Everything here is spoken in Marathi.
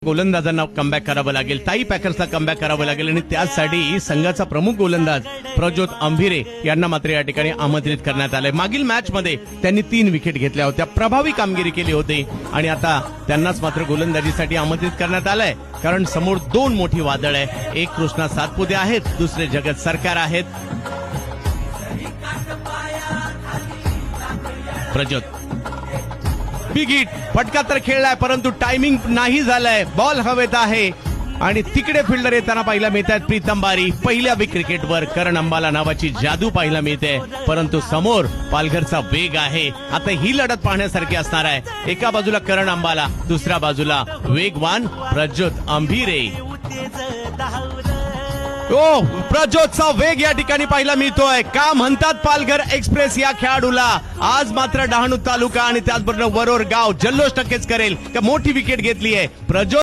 गोलंदाजांना कमबॅक करावं लागेल, ताई पॅकर्सला कमबॅक करावं लागेल आणि त्यासाठी संघाचा प्रमुख गोलंदाज प्रज्योत अंभिरे यांना मात्र या ठिकाणी आमंत्रित करण्यात आलंय। मागील मॅच मध्ये त्यांनी 3 विकेट घेतल्या होत्या, प्रभावी कामगिरी केली होती आणि आता त्यांनाच मात्र गोलंदाजीसाठी आमंत्रित करण्यात आलंय, कारण समोर 2 मोठी वादळ आहे। एक कृष्णा सातपुते आहेत, दुसरे जगत सरकार आहेत। प्रज्योत बिग हिट, फटका तर खेळलाय परंतु टायमिंग नाही झालाय, बॉल हवेत आहे आणि तिकडे फिल्डर येताना पाहायला मिळत आहेत प्रीतम बारी। पहिल्या बिग क्रिकेटवर करण अंबाला नावाची जादू पाहायला मिळते, परंतु समोर पालघरचा वेग आहे। आता ही लढत पाहण्यासारखी असणार आहे। एका बाजूला करण अंबाला, दुसऱ्या बाजूला वेगवान प्रज्योत अंभिरे। ओ प्रज्योतचा वेग या ठिकाणी पाहायला मिळतोय। का म्हणतात पालघर एक्सप्रेस या खेळाडूला, आज मात्र डहाणू तालुका आणि त्याचबरोबर वरोर गाव जल्लोष नक्कीच करेल का मोठी विकेट घेतली आहे प्रज्योत।